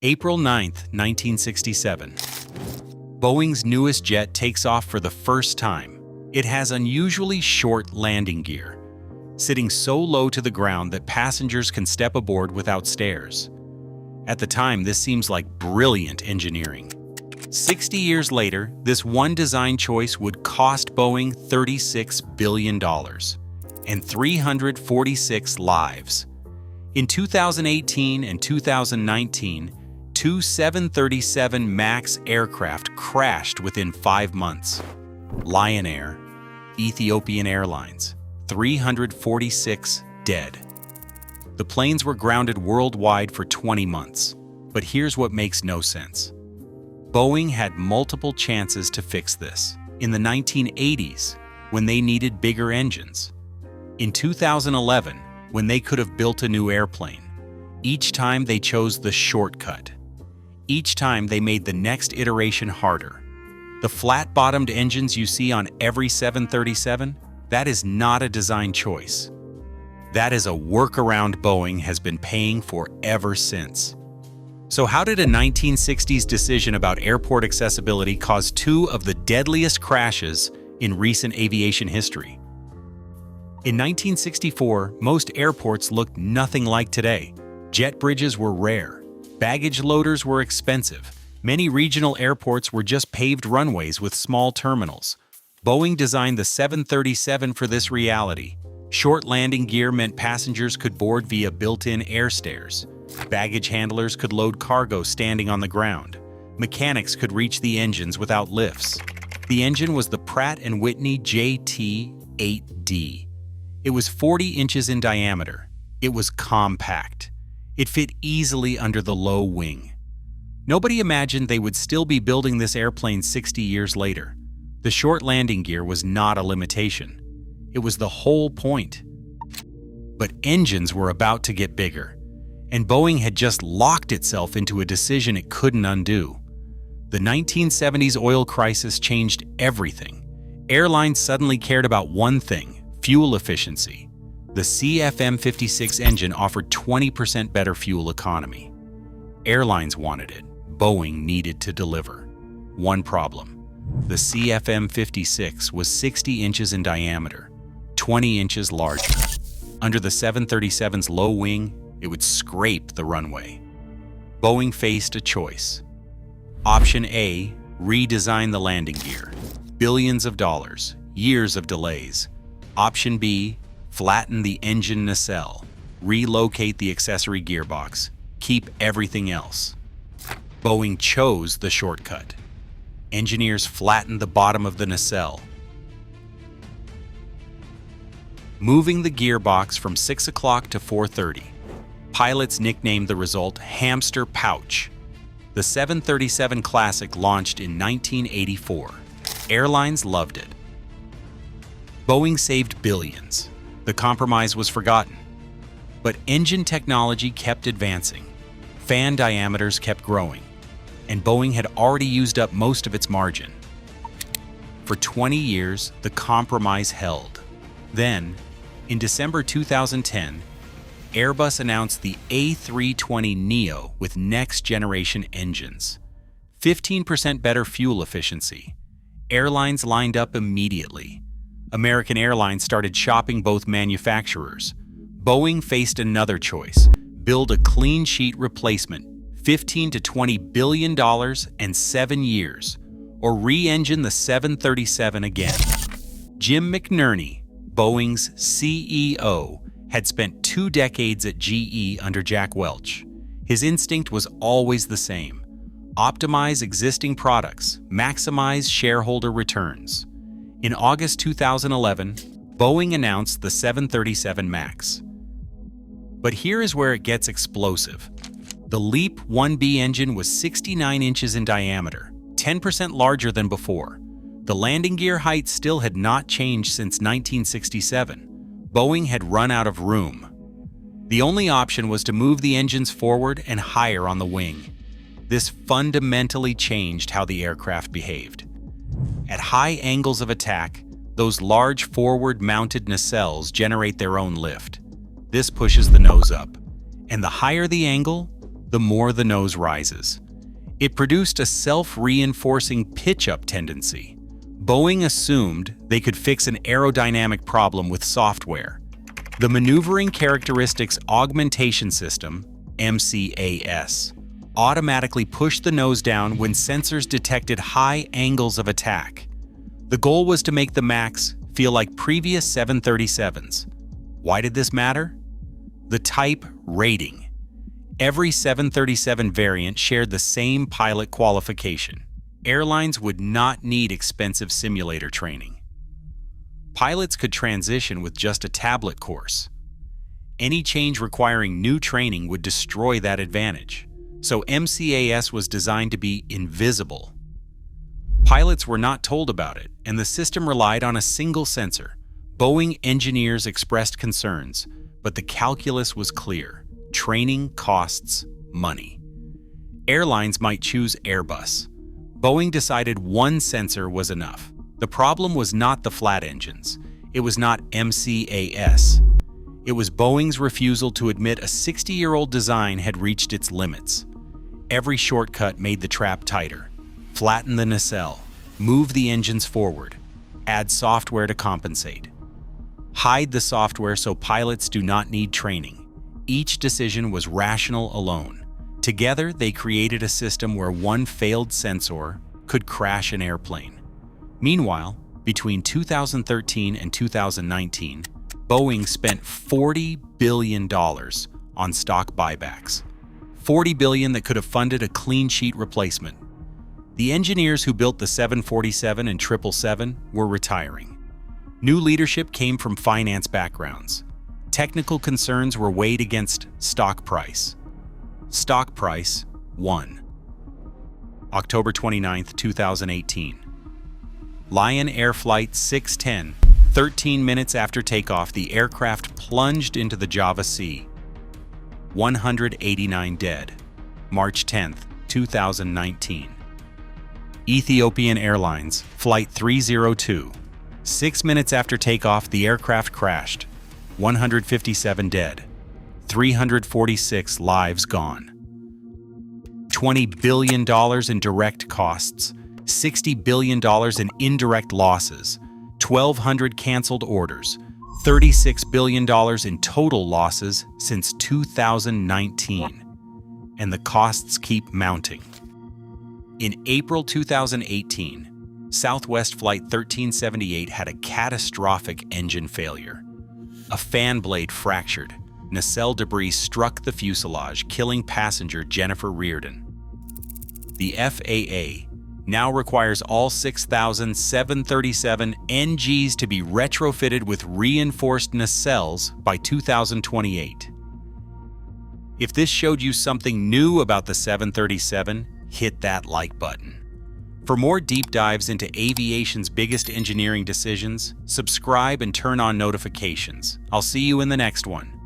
April 9, 1967. Boeing's newest jet takes off for the first time. It has unusually short landing gear, sitting so low to the ground that passengers can step aboard without stairs. At the time, this seems like brilliant engineering. 60 years later, this one design choice would cost Boeing $36 billion and 346 lives. In 2018 and 2019, two 737 MAX aircraft crashed within 5 months. Lion Air, Ethiopian Airlines, 346 dead. The planes were grounded worldwide for 20 months. But here's what makes no sense. Boeing had multiple chances to fix this. In the 1980s, when they needed bigger engines. In 2011, when they could have built a new airplane. Each time they chose the shortcut. Each time they made the next iteration harder. The flat-bottomed engines you see on every 737, that is not a design choice. That is a workaround Boeing has been paying for ever since. So how did a 1960s decision about airport accessibility cause two of the deadliest crashes in recent aviation history? In 1964, most airports looked nothing like today. Jet bridges were rare. Baggage loaders were expensive. Many regional airports were just paved runways with small terminals. Boeing designed the 737 for this reality. Short landing gear meant passengers could board via built-in air stairs. Baggage handlers could load cargo standing on the ground. Mechanics could reach the engines without lifts. The engine was the Pratt & Whitney JT-8D. It was 40 inches in diameter. It was compact. It fit easily under the low wing. Nobody imagined they would still be building this airplane 60 years later. The short landing gear was not a limitation. It was the whole point. But engines were about to get bigger, and Boeing had just locked itself into a decision it couldn't undo. The 1970s oil crisis changed everything. Airlines suddenly cared about one thing: fuel efficiency. The CFM56 engine offered 20% better fuel economy. Airlines wanted it. Boeing needed to deliver. One problem: the CFM56 was 60 inches in diameter, 20 inches larger. Under the 737's low wing, it would scrape the runway. Boeing faced a choice. Option A, redesign the landing gear. Billions of dollars, years of delays. Option B, flatten the engine nacelle, relocate the accessory gearbox, keep everything else. Boeing chose the shortcut. Engineers flattened the bottom of the nacelle, moving the gearbox from 6 o'clock to 4:30. Pilots nicknamed the result Hamster Pouch. The 737 Classic launched in 1984. Airlines loved it. Boeing saved billions. The compromise was forgotten. But engine technology kept advancing. Fan diameters kept growing. And Boeing had already used up most of its margin. For 20 years, the compromise held. Then, in December 2010, Airbus announced the A320neo with next-generation engines. 15% better fuel efficiency. Airlines lined up immediately. American Airlines started shopping both manufacturers. Boeing faced another choice: build a clean sheet replacement, $15 to $20 billion and 7 years, or re-engine the 737 again. Jim McNerney, Boeing's CEO, had spent 2 decades at GE under Jack Welch. His instinct was always the same: optimize existing products, maximize shareholder returns. In August 2011, Boeing announced the 737 MAX. But here is where it gets explosive. The LEAP 1B engine was 69 inches in diameter, 10% larger than before. The landing gear height still had not changed since 1967. Boeing had run out of room. The only option was to move the engines forward and higher on the wing. This fundamentally changed how the aircraft behaved. At high angles of attack, those large forward-mounted nacelles generate their own lift. This pushes the nose up. And the higher the angle, the more the nose rises. It produced a self-reinforcing pitch-up tendency. Boeing assumed they could fix an aerodynamic problem with software. The Maneuvering Characteristics Augmentation System, MCAS, automatically pushed the nose down when sensors detected high angles of attack. The goal was to make the MAX feel like previous 737s. Why did this matter? The type rating. Every 737 variant shared the same pilot qualification. Airlines would not need expensive simulator training. Pilots could transition with just a tablet course. Any change requiring new training would destroy that advantage, so MCAS was designed to be invisible. Pilots were not told about it, and the system relied on a single sensor. Boeing engineers expressed concerns, but the calculus was clear. Training costs money. Airlines might choose Airbus. Boeing decided one sensor was enough. The problem was not the flat engines. It was not MCAS. It was Boeing's refusal to admit a 60-year-old design had reached its limits. Every shortcut made the trap tighter. Flatten the nacelle. Move the engines forward. Add software to compensate. Hide the software so pilots do not need training. Each decision was rational alone. Together, they created a system where one failed sensor could crash an airplane. Meanwhile, between 2013 and 2019, Boeing spent $40 billion on stock buybacks. $40 billion that could have funded a clean sheet replacement. The engineers who built the 747 and 777 were retiring. New leadership came from finance backgrounds. Technical concerns were weighed against stock price. Stock price 1. October 29, 2018. Lion Air Flight 610. 13 minutes after takeoff, the aircraft plunged into the Java Sea. 189 dead. March 10, 2019. Ethiopian Airlines, Flight 302. 6 minutes after takeoff, the aircraft crashed. 157 dead. 346 lives gone. $20 billion in direct costs. $60 billion in indirect losses. 1,200 canceled orders. $36 billion in total losses since 2019. And the costs keep mounting. In April 2018, Southwest Flight 1378 had a catastrophic engine failure. A fan blade fractured. Nacelle debris struck the fuselage, killing passenger Jennifer Reardon. The FAA now requires all 6,000 737 NGs to be retrofitted with reinforced nacelles by 2028. If this showed you something new about the 737, hit that like button. For more deep dives into aviation's biggest engineering decisions, subscribe and turn on notifications. I'll see you in the next one.